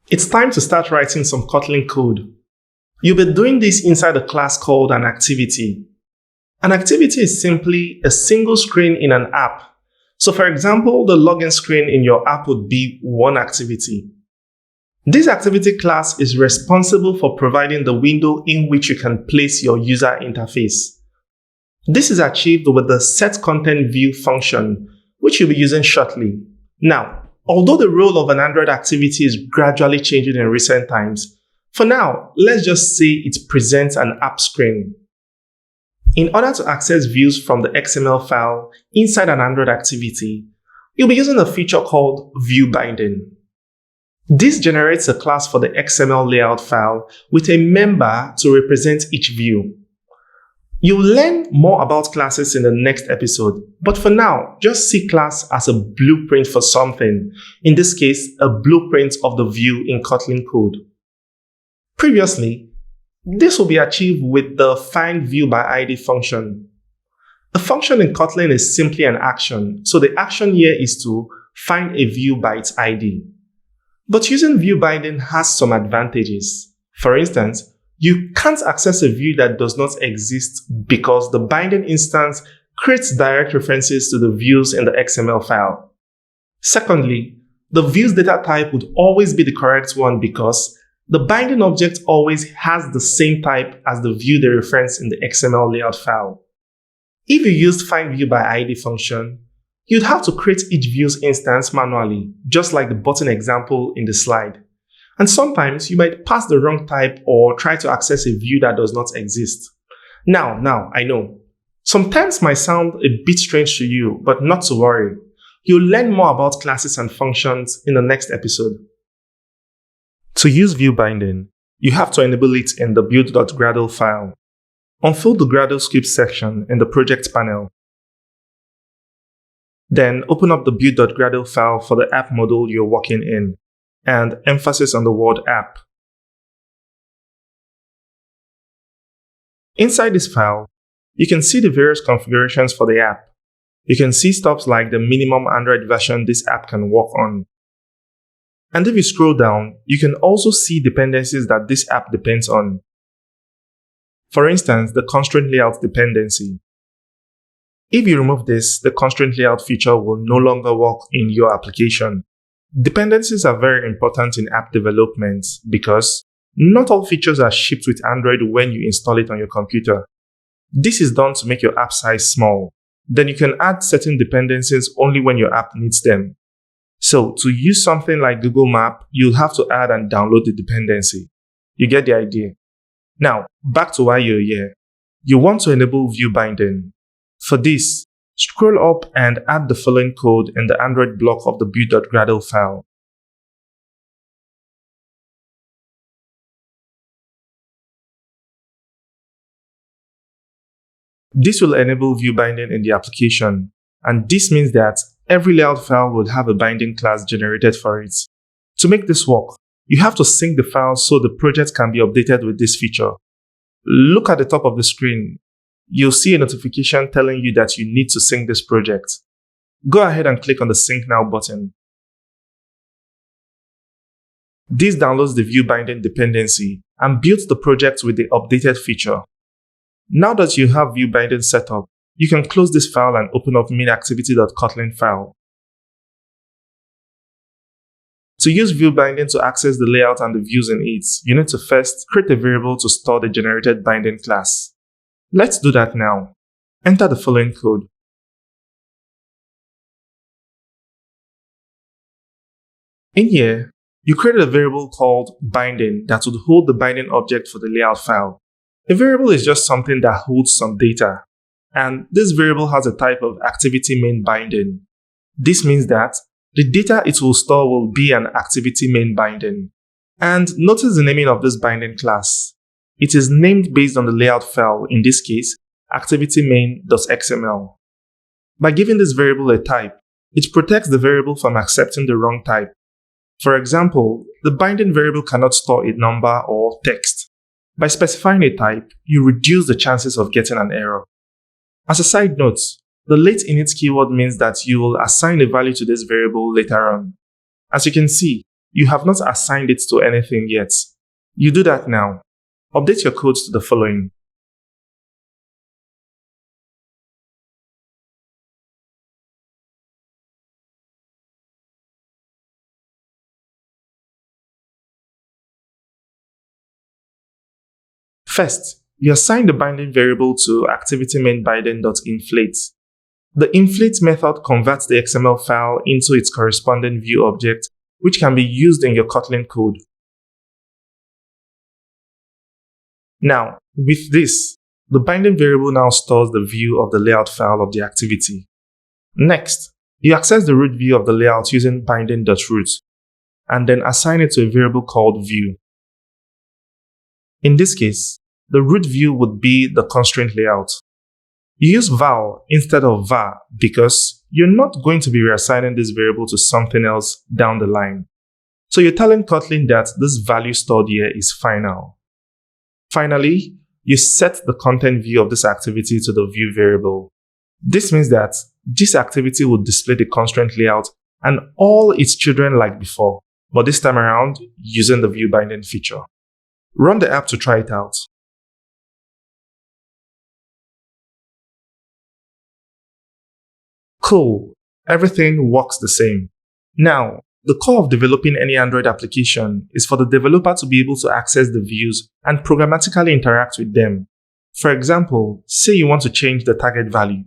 It's time to start writing some Kotlin code. You'll be doing this inside a class called an activity. An activity is simply a single screen in an app. So for example, the login screen in your app would be one activity. This activity class is responsible for providing the window in which you can place your user interface. This is achieved with the setContentView function, which you'll be using shortly. Now, although the role of an Android activity is gradually changing in recent times, for now, let's just say it presents an app screen. In order to access views from the XML file inside an Android activity, you'll be using a feature called view binding. This generates a class for the XML layout file with a member to represent each view. You'll learn more about classes in the next episode, but for now, just see class as a blueprint for something, in this case, a blueprint of the view in Kotlin code. Previously, this will be achieved with the findViewById function. A function in Kotlin is simply an action, so the action here is to find a view by its ID. But using view binding has some advantages. For instance, you can't access a view that does not exist because the binding instance creates direct references to the views in the XML file. Secondly, the view's data type would always be the correct one because the binding object always has the same type as the view they reference in the XML layout file. If you used findViewById function, you'd have to create each view's instance manually, just like the button example in the slide. And sometimes you might pass the wrong type or try to access a view that does not exist. Now, I know. Sometimes might sound a bit strange to you, but not to worry. You'll learn more about classes and functions in the next episode. To use view binding, you have to enable it in the build.gradle file. Unfold the Gradle script section in the project panel. Then open up the build.gradle file for the app module you're working in, and emphasis on the word app. Inside this file, you can see the various configurations for the app. You can see stuff like the minimum Android version this app can work on. And if you scroll down, you can also see dependencies that this app depends on. For instance, the constraint layout dependency. If you remove this, the constraint layout feature will no longer work in your application. Dependencies are very important in app development because not all features are shipped with Android when you install it on your computer. This is done to make your app size small. Then you can add certain dependencies only when your app needs them. So to use something like Google Map, you'll have to add and download the dependency. You get the idea. Now, back to why you're here. You want to enable view binding. For this, scroll up and add the following code in the Android block of the build.gradle file. This will enable view binding in the application, and this means that every layout file will have a binding class generated for it. To make this work, you have to sync the file so the project can be updated with this feature. Look at the top of the screen. You'll see a notification telling you that you need to sync this project. Go ahead and click on the Sync Now button. This downloads the view binding dependency and builds the project with the updated feature. Now that you have view binding set up, you can close this file and open up mainactivity.kotlin file. To use view binding to access the layout and the views in it, you need to first create a variable to store the generated binding class. Let's do that now. Enter the following code. In here, you created a variable called binding that would hold the binding object for the layout file. A variable is just something that holds some data, and this variable has a type of activity main binding. This means that the data it will store will be an activity main binding. And notice the naming of this binding class. It is named based on the layout file, in this case, activitymain.xml. By giving this variable a type, it protects the variable from accepting the wrong type. For example, the binding variable cannot store a number or text. By specifying a type, you reduce the chances of getting an error. As a side note, the late init keyword means that you will assign a value to this variable later on. As you can see, you have not assigned it to anything yet. You do that now. Update your codes to the following. First, you assign the binding variable to activity main_binding.inflate. The inflate method converts the XML file into its corresponding view object, which can be used in your Kotlin code. Now, with this, the binding variable now stores the view of the layout file of the activity. Next, you access the root view of the layout using binding.root, and then assign it to a variable called view. In this case, the root view would be the constraint layout. You use val instead of var because you're not going to be reassigning this variable to something else down the line. So you're telling Kotlin that this value stored here is final. Finally, you set the content view of this activity to the view variable. This means that this activity will display the constraint layout and all its children like before, but this time around using the view binding feature. Run the app to try it out. Cool, everything works the same. Now, the core of developing any Android application is for the developer to be able to access the views and programmatically interact with them. For example, say you want to change the target value.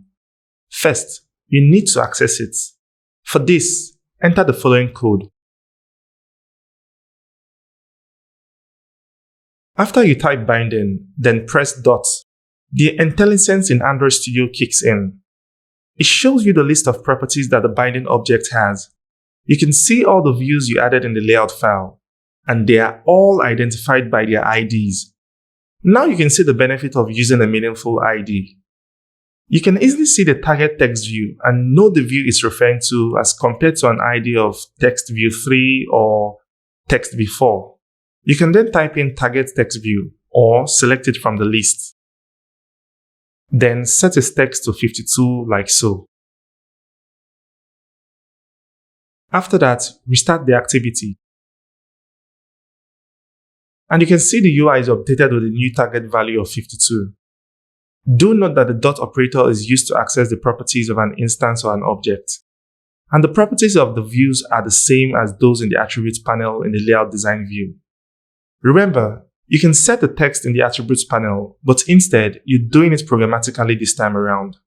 First, you need to access it. For this, enter the following code. After you type binding, then press dot, the IntelliSense in Android Studio kicks in. It shows you the list of properties that the binding object has. You can see all the views you added in the layout file, and they are all identified by their IDs. Now you can see the benefit of using a meaningful ID. You can easily see the target text view and know the view it's referring to as compared to an ID of text view 3 or text view 4. You can then type in target text view or select it from the list. Then set its text to 52 like so. After that, restart the activity. And you can see the UI is updated with a new target value of 52. Do note that the dot operator is used to access the properties of an instance or an object. And the properties of the views are the same as those in the attributes panel in the layout design view. Remember, you can set the text in the attributes panel, but instead, you're doing it programmatically this time around.